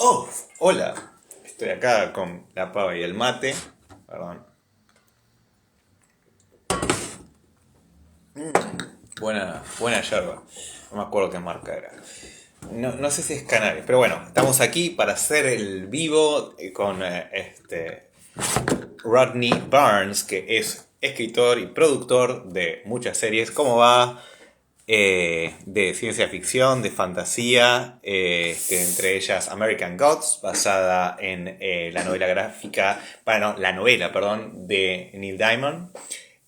Oh, hola. Estoy acá con la pava y el mate. Perdón. Buena yerba. No me acuerdo qué marca era. No sé si es Canarias, pero bueno, estamos aquí para hacer el vivo con Rodney Barnes, que es escritor y productor de muchas series. ¿Cómo va? De ciencia ficción, de fantasía, entre ellas American Gods, basada en la novela gráfica, bueno, la novela, perdón, de Neil Gaiman,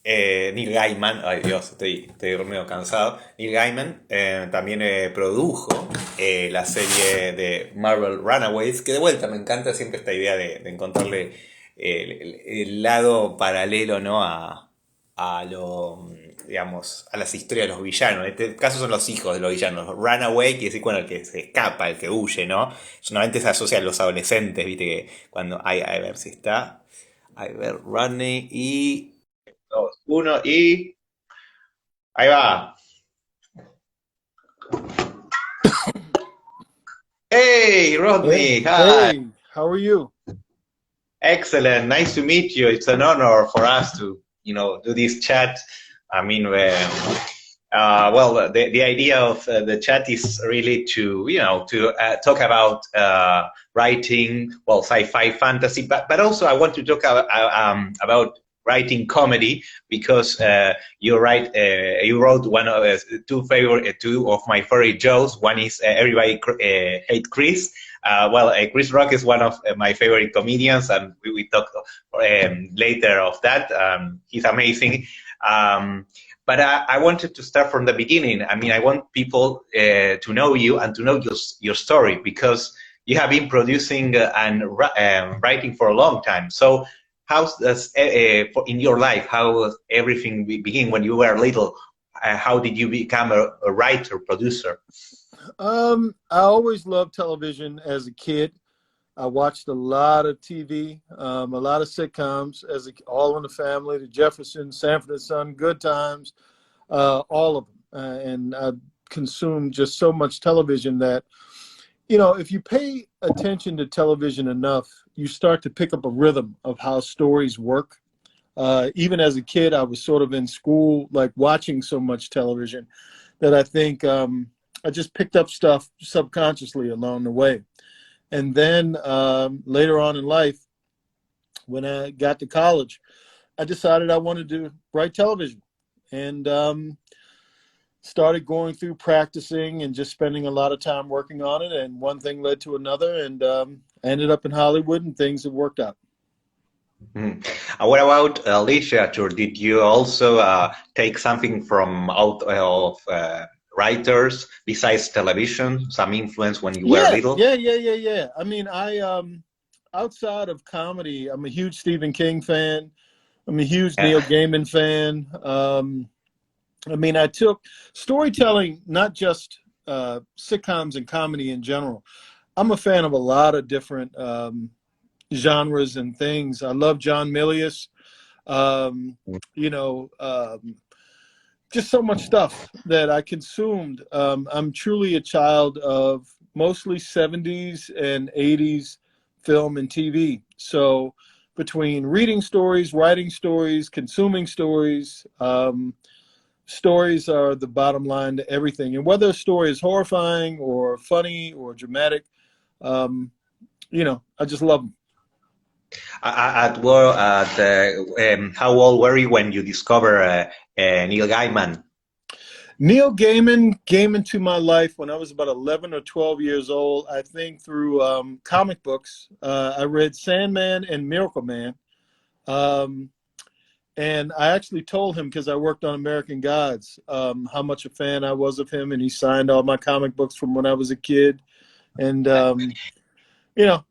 ay Dios, estoy medio cansado. Neil Gaiman también produjo la serie de Marvel Runaways, que de vuelta me encanta siempre esta idea de encontrarle el lado paralelo, ¿no? A lo, digamos, a las historias de los villanos. En este caso son los hijos de los villanos. Runaway quiere decir, bueno, el que se escapa, el que huye, ¿no? Solamente se asocia a los adolescentes, viste, que cuando hay, a ver si está. A ver, Rodney y... Dos, uno y... Ahí va. Hey, Hey, Rodney, hi. hey, how are you? Excellent. Nice to meet you. It's an honor for us to, do this chat. I mean, well, the idea of the chat is really to, to talk about writing, well, sci-fi fantasy, but also I want to talk about writing comedy because you wrote one of two of my favorite jokes. One is Everybody Hate Chris. Chris Rock is one of my favorite comedians, and we talked later of that. He's amazing. But I wanted to start from the beginning. I mean, I want people to know you and to know your story because you have been producing and writing for a long time. So, how does in your life how everything begin when you were little? How did you become a writer, producer? I always loved television as a kid. I watched a lot of TV, a lot of sitcoms, All in the Family, The Jeffersons, Sanford and Son, Good Times, all of them. And I consumed just so much television that, if you pay attention to television enough, you start to pick up a rhythm of how stories work. Even as a kid, I was sort of in school, like watching so much television that I think I just picked up stuff subconsciously along the way. And then later on in life, when I got to college, I decided I wanted to write television and started going through practicing and just spending a lot of time working on it. And one thing led to another, and I ended up in Hollywood, and things have worked out. Mm. What about literature? Did you also take something from out of writers besides television, some influence when you were Yeah, little? yeah. I mean, outside of comedy, I'm a huge Stephen King fan. I'm a huge Neil Yeah. Gaiman fan. I mean, I took storytelling, not just sitcoms and comedy in general. I'm a fan of a lot of different genres and things. I love John Milius. Um, you know, just so much stuff that I consumed. I'm truly a child of mostly 70s and 80s film and TV. So between reading stories, writing stories, consuming stories, stories are the bottom line to everything. And whether a story is horrifying or funny or dramatic, I just love them. How old were you when you discovered Neil Gaiman? Neil Gaiman came into my life when I was about 11 or 12 years old, I think through comic books. I read Sandman and Miracle Man. And I actually told him, because I worked on American Gods, how much a fan I was of him. And he signed all my comic books from when I was a kid. And, it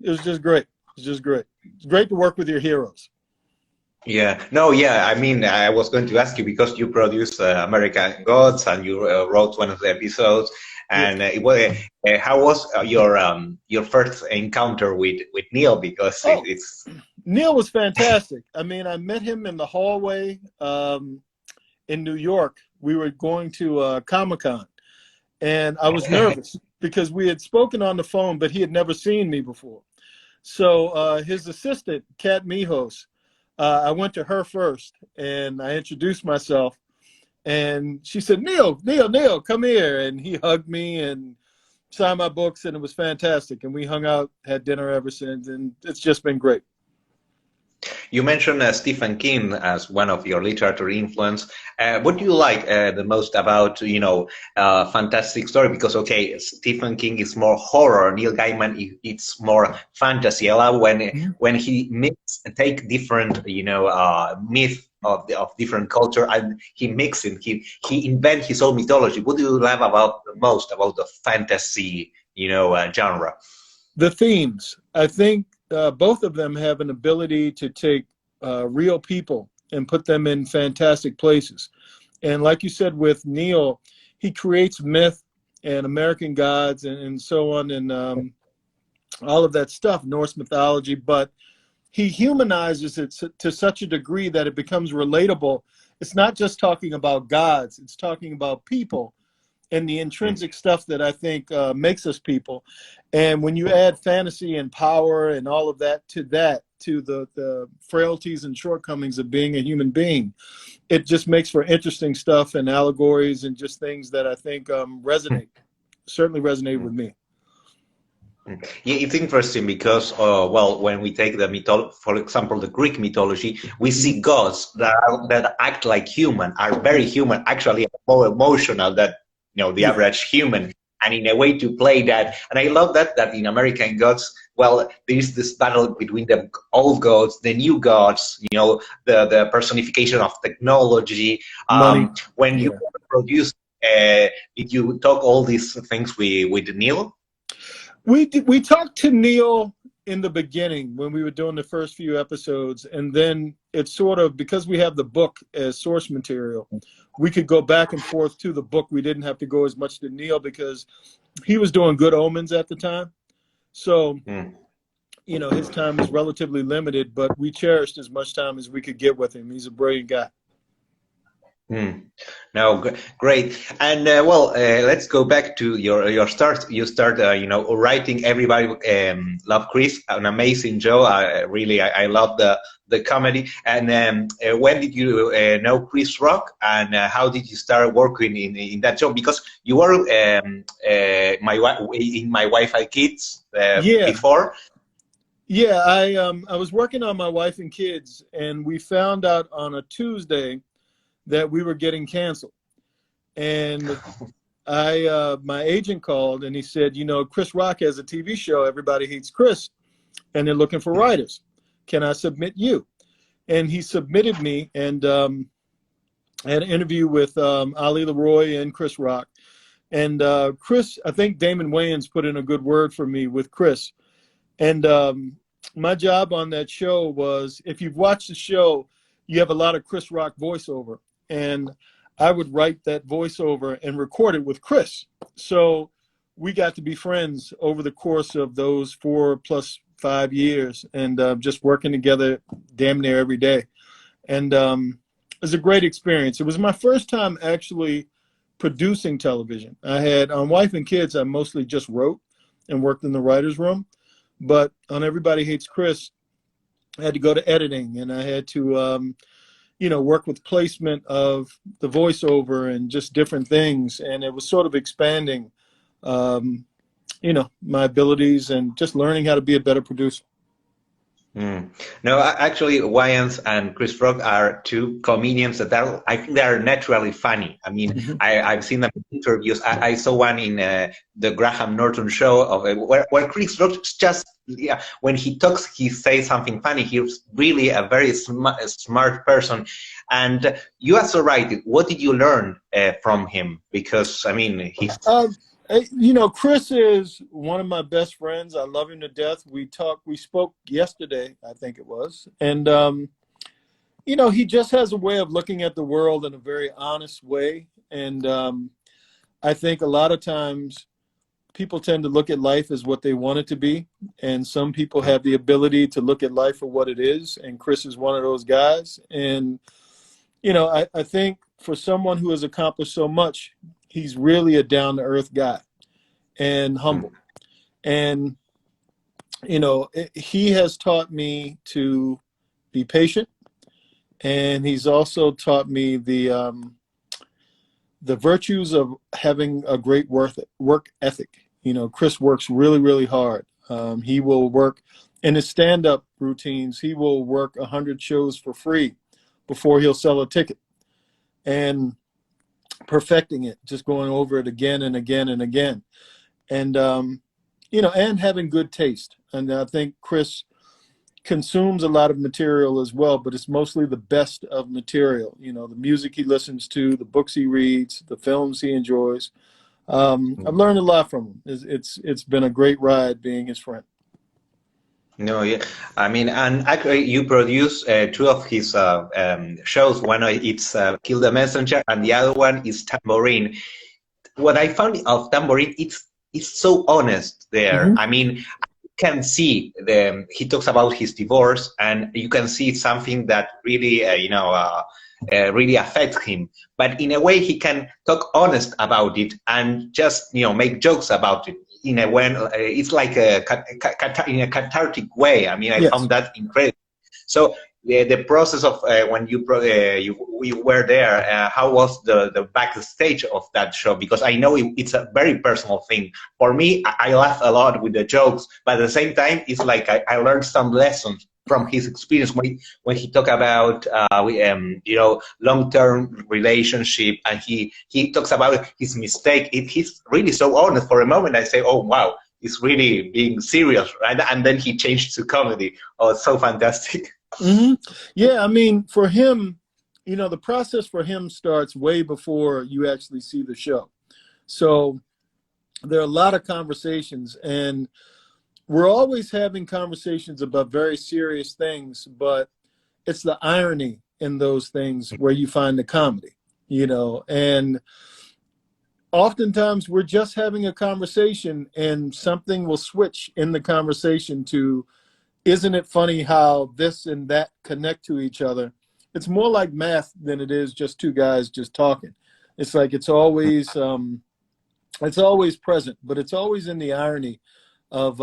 was just great. It was just great. It's great to work with your heroes. Yeah, no, yeah. I mean, I was going to ask you because you produced American Gods and you wrote one of the episodes. Yeah. And how was your first encounter with Neil? Because Oh, it's Neil was fantastic. I mean, I met him in the hallway in New York. We were going to Comic-Con. And I was nervous because we had spoken on the phone, but he had never seen me before. So his assistant, Kat Mijos, I went to her first, and I introduced myself. And she said, Neil, come here. And he hugged me and signed my books, and it was fantastic. And we hung out, had dinner ever since, and it's just been great. You mentioned Stephen King as one of your literary influence. What do you like the most about, fantastic story? Because, okay, Stephen King is more horror. Neil Gaiman, it's more fantasy. I love when he take different, myth of different culture and he mix it. He invent his own mythology. What do you love about the most about the fantasy, genre? The themes. I think both of them have an ability to take real people and put them in fantastic places. And like you said with Neil, he creates myth and American gods and so on and all of that stuff, Norse mythology, but he humanizes it to such a degree that it becomes relatable. It's not just talking about gods, it's talking about people and the intrinsic stuff that I think makes us people. And when you add fantasy and power and all of that, to the frailties and shortcomings of being a human being, it just makes for interesting stuff and allegories and just things that I think certainly resonate with me. Yeah, it's interesting because, when we take the for example, the Greek mythology, we see gods that act like human, are very human, actually more emotional than the average human, and in a way to play that. And I love that in American Gods, there is this battle between the old gods, the new gods, the personification of technology. When you produce, did you talk all these things with Neil? We talked to Neil in the beginning when we were doing the first few episodes, and then it's sort of, because we have the book as source material, we could go back and forth to the book. We didn't have to go as much to Neil because he was doing Good Omens at the time. So, his time was relatively limited, but we cherished as much time as we could get with him. He's a brilliant guy. No, great. And let's go back to your start. You start, writing. Everybody love Chris, an amazing show. I love the comedy. And when did you know Chris Rock, and how did you start working in that show? Because you were in My Wife and Kids before. Yeah, I was working on My Wife and Kids, and we found out on a Tuesday that we were getting canceled. And my agent called and he said, Chris Rock has a TV show, Everybody Hates Chris, and they're looking for writers. Can I submit you? And he submitted me, and I had an interview with Ali Leroy and Chris Rock. And Chris, I think Damon Wayans put in a good word for me with Chris. And my job on that show was, if you've watched the show, you have a lot of Chris Rock voiceover. And I would write that voiceover and record it with Chris. So we got to be friends over the course of those 4 + 5 years, and just working together damn near every day. And it was a great experience. It was my first time actually producing television. I had on Wife and Kids, I mostly just wrote and worked in the writer's room. But on Everybody Hates Chris, I had to go to editing, and I had to work with placement of the voiceover and just different things. And it was sort of expanding, my abilities and just learning how to be a better producer. No, actually, Wayans and Chris Rock are two comedians that I think they are naturally funny. I mean, I've seen them in interviews. I saw one in the Graham Norton show where Chris Rock just, when he talks, he says something funny. He's really a very smart person. And you also write, what did you learn from him? Because, I mean, he's... Chris is one of my best friends. I love him to death. We spoke yesterday, I think it was. And, he just has a way of looking at the world in a very honest way. And I think a lot of times people tend to look at life as what they want it to be. And some people have the ability to look at life for what it is. And Chris is one of those guys. And, I think for someone who has accomplished so much, he's really a down-to-earth guy and humble. And, you know, he has taught me to be patient. And he's also taught me the virtues of having a great work ethic. You know, Chris works really, really hard. He will work in his stand-up routines. He will work 100 shows for free before he'll sell a ticket, and perfecting it, just going over it again and again and again. And, you know, and having good taste. And I think Chris consumes a lot of material as well, but it's mostly the best of material. You know, the music he listens to, the books he reads, the films he enjoys. I've learned a lot from him. It's been a great ride being his friend. No, yeah, I mean, and actually, you produce two of his shows. One it's Kill the Messenger, and the other one is Tambourine. What I found of Tambourine, it's so honest there. I mean, can see he talks about his divorce, and you can see something that really really affects him, but in a way he can talk honest about it and just make jokes about it in a way. It's like in a cathartic way. I mean, I found that incredible. So the process of when we were there, how was the backstage of that show? Because I know it's a very personal thing. For me, I laugh a lot with the jokes, but at the same time, it's like I learned some lessons from his experience when he talked about long-term relationship, and he talks about his mistake. He's really so honest. For a moment, I say, oh wow, he's really being serious, right? And then he changed to comedy. Oh, it's so fantastic. Yeah, I mean, for him, the process for him starts way before you actually see the show. So there are a lot of conversations, and we're always having conversations about very serious things, but it's the irony in those things where you find the comedy, and oftentimes we're just having a conversation and something will switch in the conversation to, isn't it funny how this and that connect to each other? It's more like math than it is just two guys just talking. It's like it's always present, but it's always in the irony of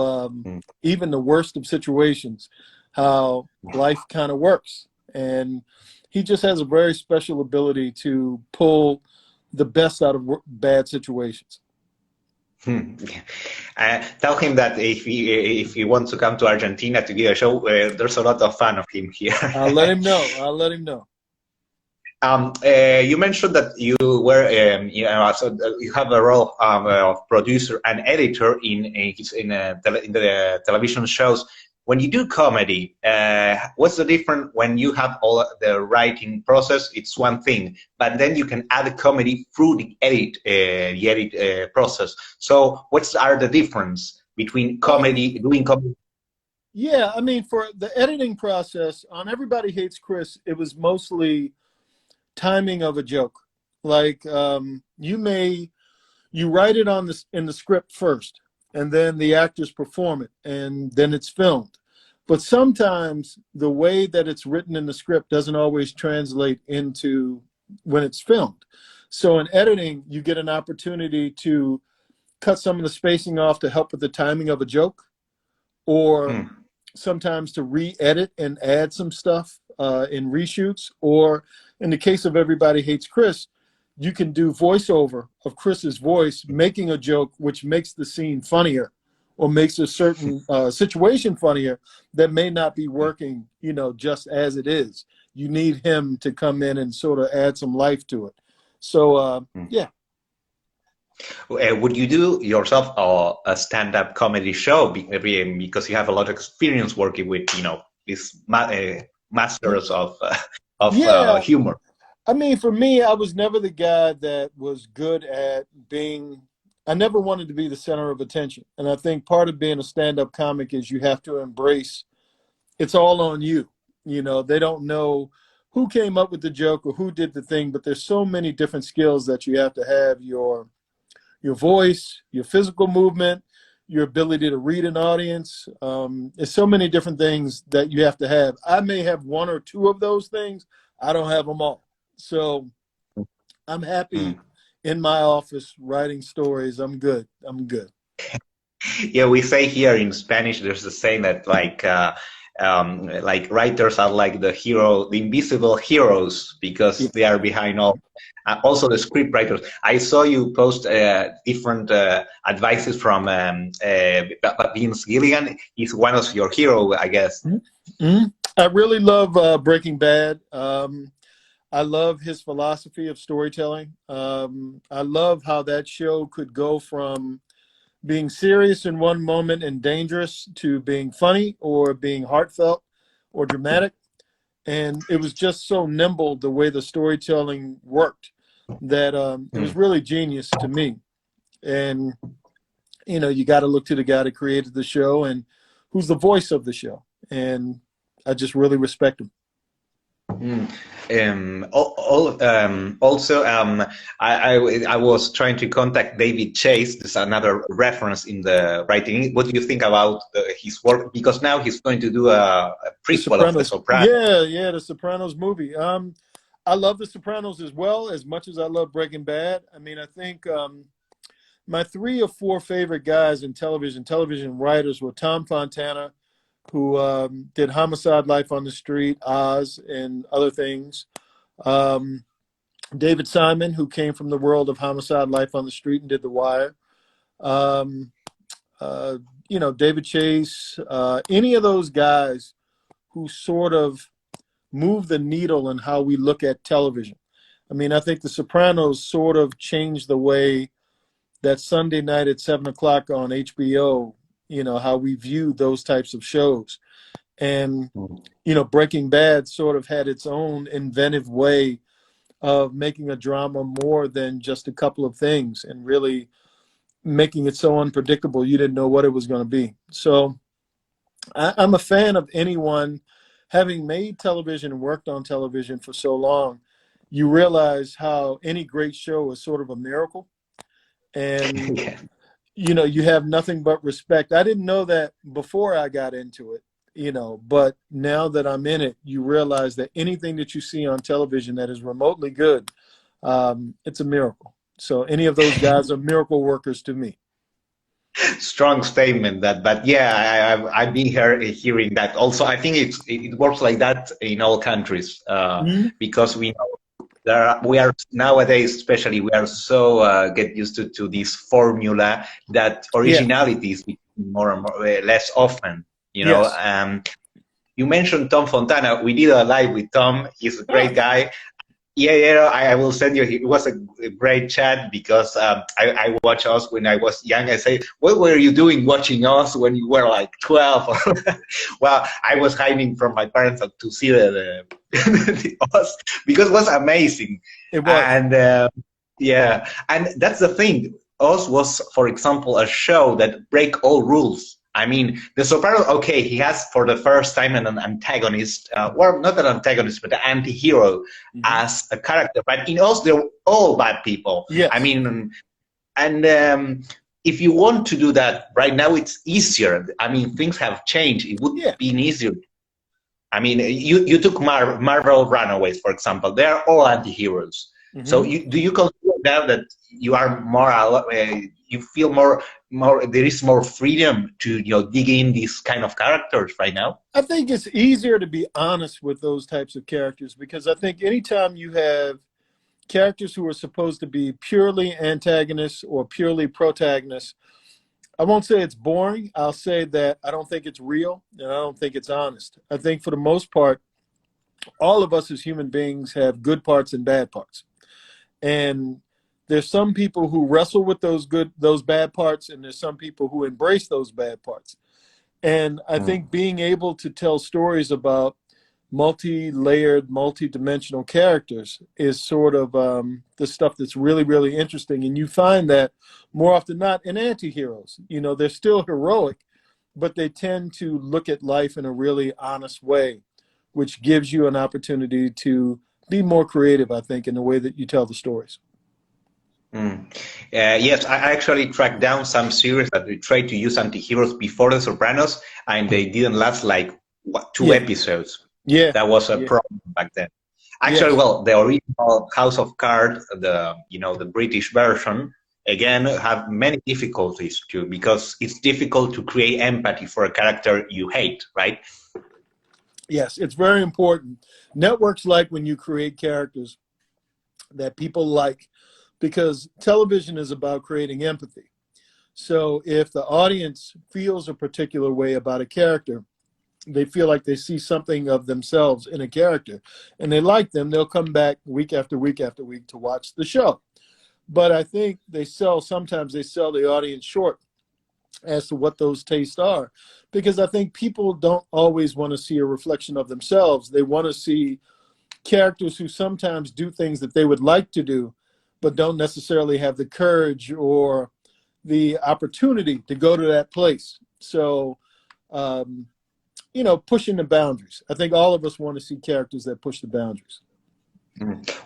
even the worst of situations, how life kind of works. And he just has a very special ability to pull the best out of bad situations. Tell him that if he wants to come to Argentina to give a show, there's a lot of fan of him here. I'll let him know. You mentioned that you were, so you have a role of producer and editor in the television shows. When you do comedy, what's the difference when you have all the writing process? It's one thing, but then you can add comedy through the edit process. So what's are the difference between doing comedy? Yeah, I mean, for the editing process on Everybody Hates Chris, it was mostly timing of a joke. Like you write it in the script first, and then the actors perform it, and then it's filmed. But sometimes the way that it's written in the script doesn't always translate into when it's filmed. So in editing, you get an opportunity to cut some of the spacing off to help with the timing of a joke, or sometimes to re-edit and add some stuff in reshoots. Or in the case of Everybody Hates Chris, you can do voiceover of Chris's voice making a joke, which makes the scene funnier or makes a certain situation funnier that may not be working, just as it is. You need him to come in and sort of add some life to it. So, yeah. Would you do yourself a stand-up comedy show because you have a lot of experience working with, these masters of humor? I mean, for me, I was never the guy that was good at I never wanted to be the center of attention. And I think part of being a stand-up comic is you have to embrace it's all on you. They don't know who came up with the joke or who did the thing, but there's so many different skills that you have to have: your voice, your physical movement, your ability to read an audience. There's so many different things that you have to have. I may have one or two of those things. I don't have them all. So I'm happy in my office writing stories, I'm good. I'm good. Yeah, we say here in Spanish, there's a saying that like writers are like the hero, the invisible heroes, because Yeah. they are behind all. Also, the script writers. I saw you post different advices from Vince Gilligan. He's one of your hero, I guess. Mm-hmm. I really love Breaking Bad. I love his philosophy of storytelling. I love how that show could go from being serious in one moment and dangerous to being funny or being heartfelt or dramatic. And it was just so nimble the way the storytelling worked that it was really genius to me. And, you know, you got to look to the guy that created the show and who's the voice of the show. And I just really respect him. Mm. Also, I was trying to contact David Chase. There's another reference in the writing. What do you think about his work? Because now he's going to do a prequel of The Sopranos. Yeah, the Sopranos movie. I love The Sopranos as well, as much as I love Breaking Bad. I mean, I think my 3 or 4 favorite guys in television writers were Tom Fontana, who did Homicide: Life on the Street, Oz, and other things. David Simon, who came from the world of Homicide: Life on the Street and did The Wire. You know, David Chase, any of those guys who sort of move the needle in how we look at television. I mean, I think The Sopranos sort of changed the way that Sunday night at 7 o'clock on HBO, you know, how we view those types of shows. And, you know, Breaking Bad sort of had its own inventive way of making a drama more than just a couple of things and really making it so unpredictable you didn't know what it was going to be. So I'm a fan of anyone having made television and worked on television for so long. You realize how any great show is sort of a miracle. And Yeah. you know, you have nothing but respect. I didn't know that before I got into it, you know, but now that I'm in it, you realize that anything that you see on television that is remotely good, it's a miracle. So any of those guys are miracle workers to me. Strong statement that, but yeah, I've been hearing that. Also, I think it works like that in all countries because we know we are nowadays, especially, we are so get used to this formula that originality is becoming more and more less often. You know, you mentioned Tom Fontana. We did a live with Tom. He's a great guy. Yeah, I will send you. It was a great chat because I watched us when I was young. I say, what were you doing watching us when you were like 12? Well, I was hiding from my parents to see the us because it was amazing. It was. And yeah, and that's the thing. Us was, for example, a show that break all rules. I mean, The Sopranos, okay, he has for the first time an antagonist, well, not an antagonist, but an anti-hero as a character. But in us, they're all bad people. Yes. I mean, and if you want to do that right now, it's easier. I mean, things have changed. It would be easier. I mean, you took Marvel Runaways, for example. They're all anti-heroes. So do you consider that you are more, you feel more, there is more freedom to, you know, dig in these kind of characters right now? I think it's easier to be honest with those types of characters because I think anytime you have characters who are supposed to be purely antagonists or purely protagonists, I won't say it's boring. I'll say that I don't think it's real and I don't think it's honest. I think for the most part, all of us as human beings have good parts and bad parts. And there's some people who wrestle with those bad parts, and there's some people who embrace those bad parts. And I think being able to tell stories about multi-layered, multi-dimensional characters is sort of the stuff that's really, really interesting. And you find that more often than not in anti-heroes. You know, they're still heroic, but they tend to look at life in a really honest way, which gives you an opportunity to be more creative, I think, in the way that you tell the stories. Yes, I actually tracked down some series that we tried to use anti-heroes before The Sopranos, and they didn't last like 2 episodes. Yeah, that was a problem back then. Actually, Yes. well, the original House of Cards, the British version, again have many difficulties too, because it's difficult to create empathy for a character you hate, right? Yes, it's very important. Networks like when you create characters that people like, because television is about creating empathy. So if the audience feels a particular way about a character, they feel like they see something of themselves in a character and they like them, they'll come back week after week after week to watch the show. But I think sometimes they sell the audience short as to what those tastes are, because I think people don't always want to see a reflection of themselves. They want to see characters who sometimes do things that they would like to do, but don't necessarily have the courage or the opportunity to go to that place. So, pushing the boundaries. I think all of us want to see characters that push the boundaries.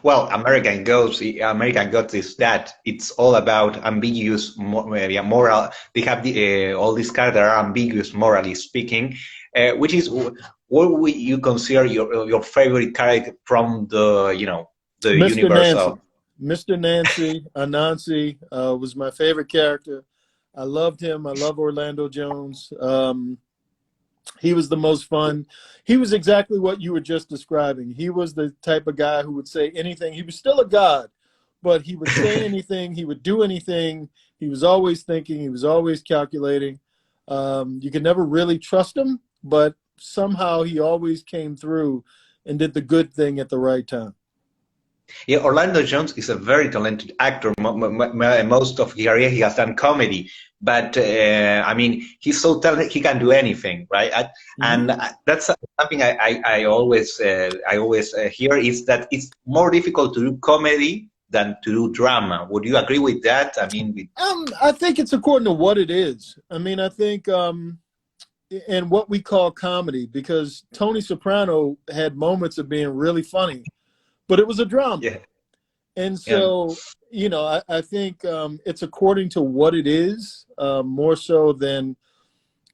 Well, American Gods is that it's all about ambiguous moral. They have all these characters are ambiguous morally speaking, which is what would you consider your favorite character from the Mr. universe Nancy. of? Mr. Nancy, Anansi, was my favorite character. I loved him. I love Orlando Jones. He was the most fun. He was exactly what you were just describing. He was the type of guy who would say anything. He was still a god, but he would say anything. He would do anything. He was always thinking. He was always calculating. You could never really trust him, but somehow he always came through and did the good thing at the right time. Yeah, Orlando Jones is a very talented actor. Most of his career he has done comedy, but I mean he's so talented he can do anything, right? And that's something I always hear is that it's more difficult to do comedy than to do drama. Would you agree with that? I mean, I think it's according to what it is. I mean, I think and what we call comedy, because Tony Soprano had moments of being really funny, but it was a drama. yeah. And so, I think it's according to what it is, more so than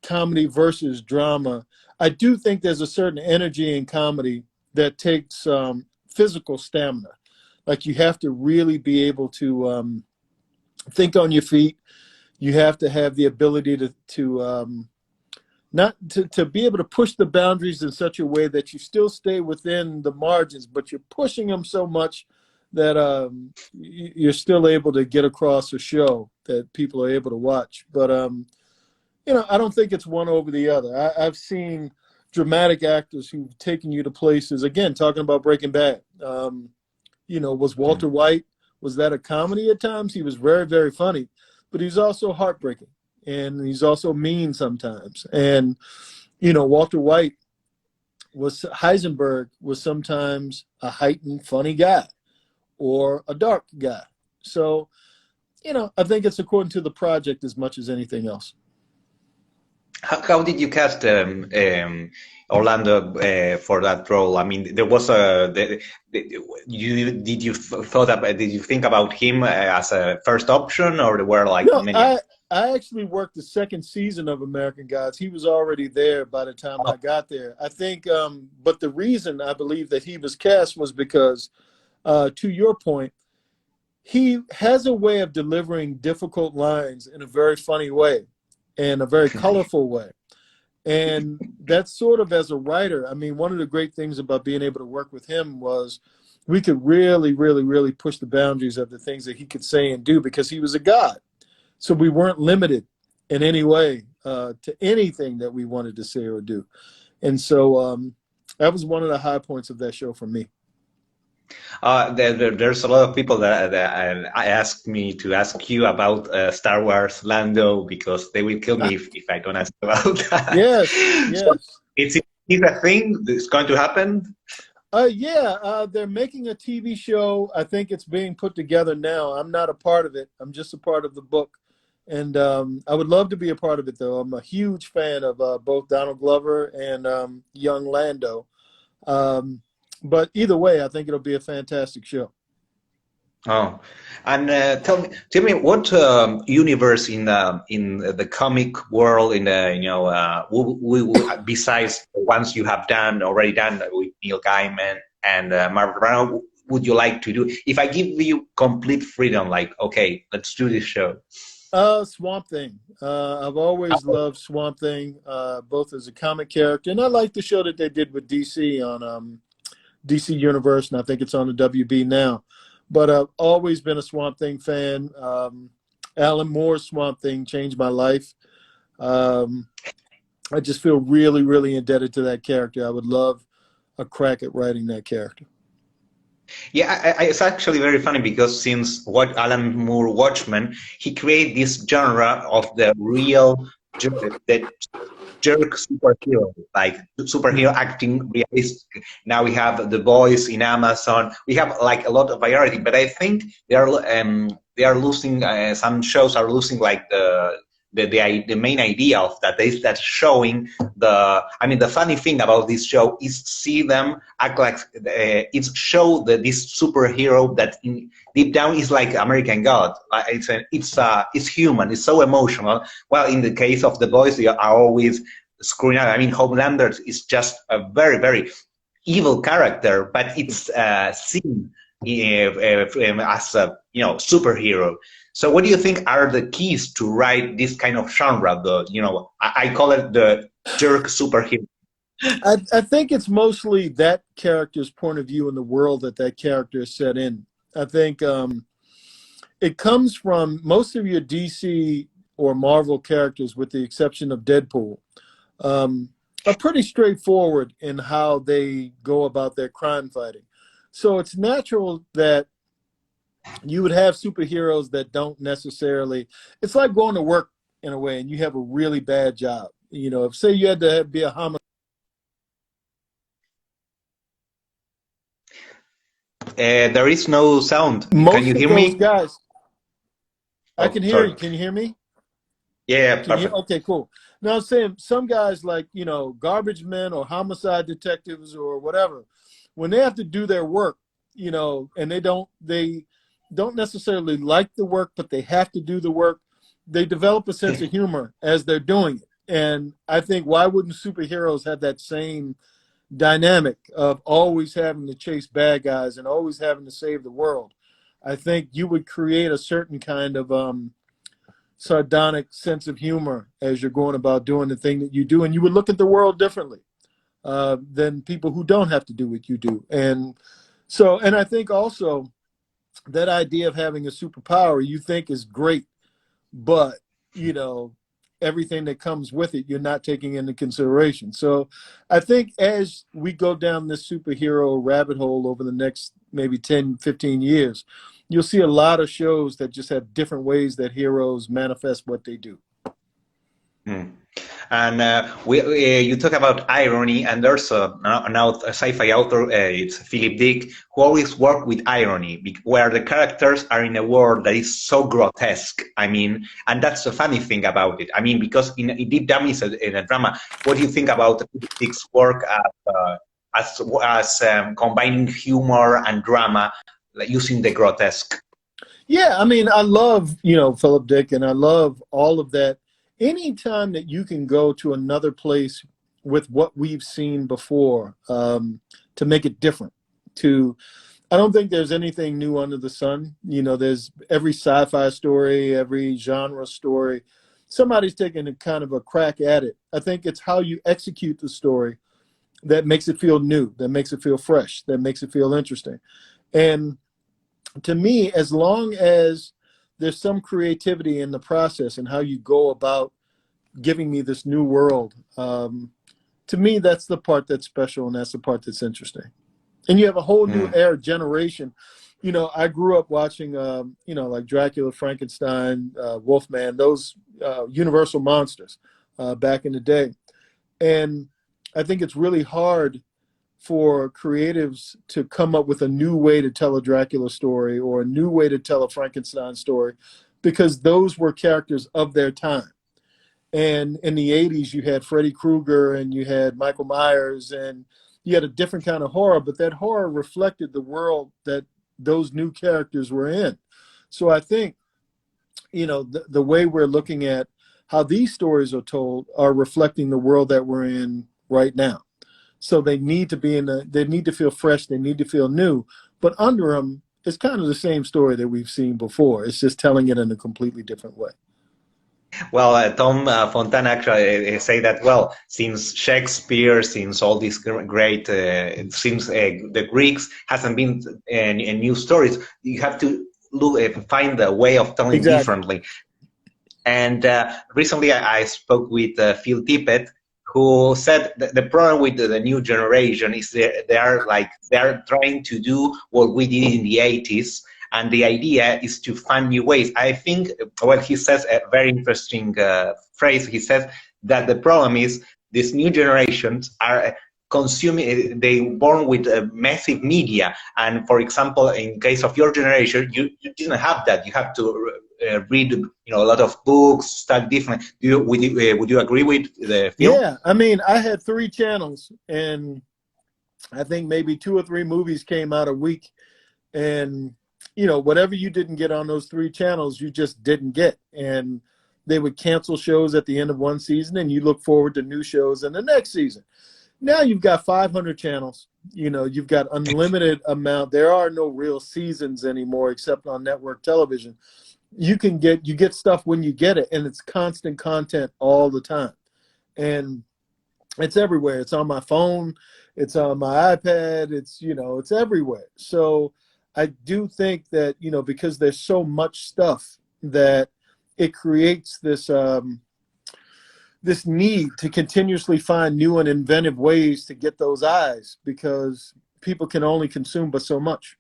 comedy versus drama. I do think there's a certain energy in comedy that takes physical stamina. Like you have to really be able to think on your feet. You have to have the ability to be able to push the boundaries in such a way that you still stay within the margins, but you're pushing them so much that you're still able to get across a show that people are able to watch. But, I don't think it's one over the other. I've seen dramatic actors who've taken you to places, again, talking about Breaking Bad. Was Walter White, was that a comedy at times? He was very, very funny, but he was also heartbreaking. And he's also mean sometimes. And, Walter White Heisenberg was sometimes a heightened funny guy or a dark guy. So, I think it's according to the project as much as anything else. How did you cast Orlando for that role? I mean, there was did you think about him as a first option, or there were like many? I actually worked the second season of American Gods. He was already there by the time I got there. I think, but the reason I believe that he was cast was because, to your point, he has a way of delivering difficult lines in a very funny way and a very colorful way. And that's sort of, as a writer, I mean, one of the great things about being able to work with him was we could really, really, really push the boundaries of the things that he could say and do, because he was a god. So we weren't limited in any way to anything that we wanted to say or do. And so that was one of the high points of that show for me. There's a lot of people that asked me to ask you about Star Wars Lando, because they will kill me if I don't ask about that. Yes. So it's a thing that's going to happen? They're making a TV show. I think it's being put together now. I'm not a part of it. I'm just a part of the book. And I would love to be a part of it, though. I'm a huge fan of both Donald Glover and young Lando. But either way, I think it'll be a fantastic show. Oh, and tell me what universe in the comic world, besides the ones you have already done with Neil Gaiman and Marvel Brown would you like to do? If I give you complete freedom, like, okay, let's do this show. Swamp Thing. I've always loved Swamp Thing, both as a comic character, and I like the show that they did with DC on DC Universe, and I think it's on the WB now. But I've always been a Swamp Thing fan. Alan Moore's Swamp Thing changed my life. I just feel really, really indebted to that character. I would love a crack at writing that character. Yeah, it's actually very funny because since what Alan Moore Watchmen, he created this genre of the real the jerk superhero, like superhero acting realistic. Now we have The Boys in Amazon. We have like a lot of variety, but I think they are losing. Some shows are losing like the main idea of that is that showing the funny thing about this show is see them act like it's show that this superhero that deep down is like American God. It's human. It's so emotional. Well, in the case of The Boys, they are always screwing up. I mean, Homelander is just a very, very evil character, but it's seen as a superhero. So what do you think are the keys to write this kind of genre? I call it the jerk superhero. I think it's mostly that character's point of view in the world that character is set in. I think it comes from most of your DC or Marvel characters, with the exception of Deadpool, are pretty straightforward in how they go about their crime fighting. So it's natural that you would have superheroes that don't necessarily, it's like going to work in a way and you have a really bad job. If say you had to be a homicide. There is no sound. Most can you hear of those me? Guys, I can hear sorry. you. Can you hear me? Yeah, perfect. Okay, cool. Now I'm saying some guys like, garbage men or homicide detectives or whatever, when they have to do their work, and they don't necessarily like the work, but they have to do the work, they develop a sense of humor as they're doing it. And I think, why wouldn't superheroes have that same dynamic of always having to chase bad guys and always having to save the world? I think you would create a certain kind of sardonic sense of humor as you're going about doing the thing that you do, and you would look at the world differently than people who don't have to do what you do. And I think also that idea of having a superpower you think is great, but everything that comes with it you're not taking into consideration. So I think as we go down this superhero rabbit hole over the next maybe 10, 15 years, you'll see a lot of shows that just have different ways that heroes manifest what they do. And you talk about irony, and there's now a sci-fi author, it's Philip Dick, who always work with irony, where the characters are in a world that is so grotesque. And that's the funny thing about it. Because in deep down is in a drama. What do you think about Philip Dick's work as combining humor and drama, like using the grotesque? Yeah, I love Philip Dick, and I love all of that. Anytime that you can go to another place with what we've seen before, to make it different. I don't think there's anything new under the sun. There's every sci-fi story, every genre story, somebody's taking a kind of a crack at it. I think it's how you execute the story that makes it feel new, that makes it feel fresh, that makes it feel interesting. And to me, as long as there's some creativity in the process and how you go about giving me this new world, to me, that's the part that's special, and that's the part that's interesting. And you have a whole new generation. I grew up watching, like Dracula, Frankenstein, Wolfman, those universal monsters back in the day. And I think it's really hard for creatives to come up with a new way to tell a Dracula story or a new way to tell a Frankenstein story, because those were characters of their time. And in the 80s, you had Freddy Krueger and you had Michael Myers, and you had a different kind of horror, but that horror reflected the world that those new characters were in. So I think, the way we're looking at how these stories are told are reflecting the world that we're in right now. So they need to be they need to feel fresh. They need to feel new. But under them, it's kind of the same story that we've seen before. It's just telling it in a completely different way. Well, Tom Fontana actually say that, well, since Shakespeare, since all these great, since the Greeks hasn't been new stories, you have to look find a way of telling differently. And recently I spoke with Phil Tippett, who said the problem with the new generation is they are trying to do what we did in the 80s. And the idea is to find new ways. I think, well, he says a very interesting phrase. He says that the problem is these new generations are consuming, they born with massive media. And for example, in case of your generation, you didn't have that. You have to read, a lot of books, study different. Would you agree with the film? Yeah, I mean, I had 3 channels, and I think maybe 2 or 3 movies came out a week, and whatever you didn't get on those 3 channels, you just didn't get. And they would cancel shows at the end of one season, and you look forward to new shows in the next season. Now you've got 500 channels. You've got unlimited amount. There are no real seasons anymore except on network television. You get stuff when you get it, and it's constant content all the time. And it's everywhere. It's on my phone. It's on my iPad. It's everywhere. So I do think that, because there's so much stuff, that it creates this this need to continuously find new and inventive ways to get those eyes, because people can only consume but so much.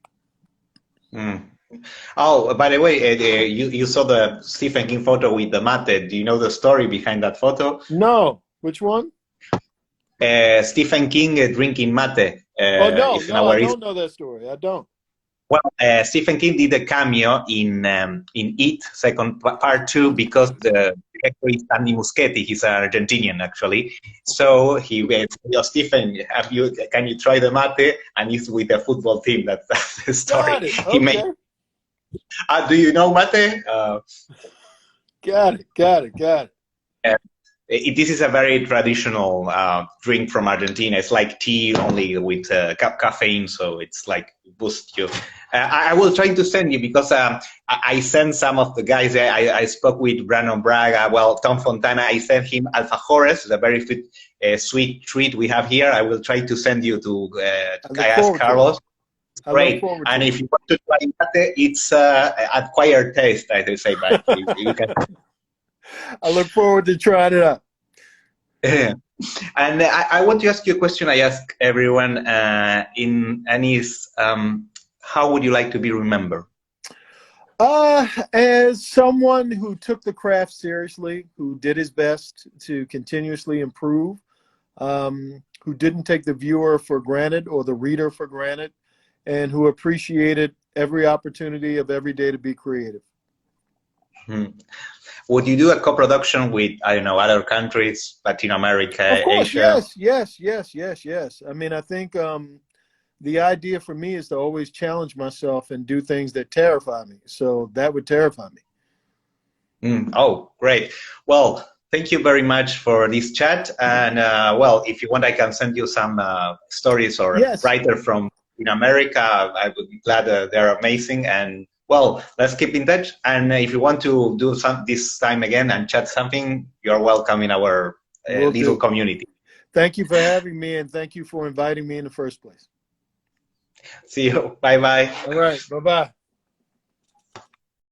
Oh, by the way, you saw the Stephen King photo with the mate. Do you know the story behind that photo? No. Which one? Stephen King drinking mate. I don't know that story. I don't. Well, Stephen King did a cameo in It, second part 2, because the director is Andy Muschietti. He's an Argentinian, actually. So he went, Stephen, can you try the mate? And he's with the football team. That's the story. Got it. Okay. He made. Do you know mate? Got it. This is a very traditional drink from Argentina. It's like tea, only with caffeine, so it's like boost you. I will try to send you, because I sent some of the guys. I spoke with Brandon Braga. Well, Tom Fontana, I sent him alfajores, the very sweet treat we have here. I will try to send you to ask Carlos. Great. And if you want to try it, it's acquired taste, as they say, but you can. I look forward to trying it out. And I want to ask you a question I ask everyone, and is, how would you like to be remembered? As someone who took the craft seriously, who did his best to continuously improve, who didn't take the viewer for granted or the reader for granted, and who appreciated every opportunity of every day to be creative. Would you do a co-production with, I don't know, other countries, Latin America, of course, Asia? Yes. I mean, I think the idea for me is to always challenge myself and do things that terrify me. So that would terrify me. Oh, great. Well, thank you very much for this chat. And, well, if you want, I can send you some stories or writer from in America. I would be glad. They're amazing. And, well, let's keep in touch. And if you want to do this time again and chat something, you're welcome in our little community. Thank you for having me, and thank you for inviting me in the first place. See you. Bye-bye. All right. Bye-bye.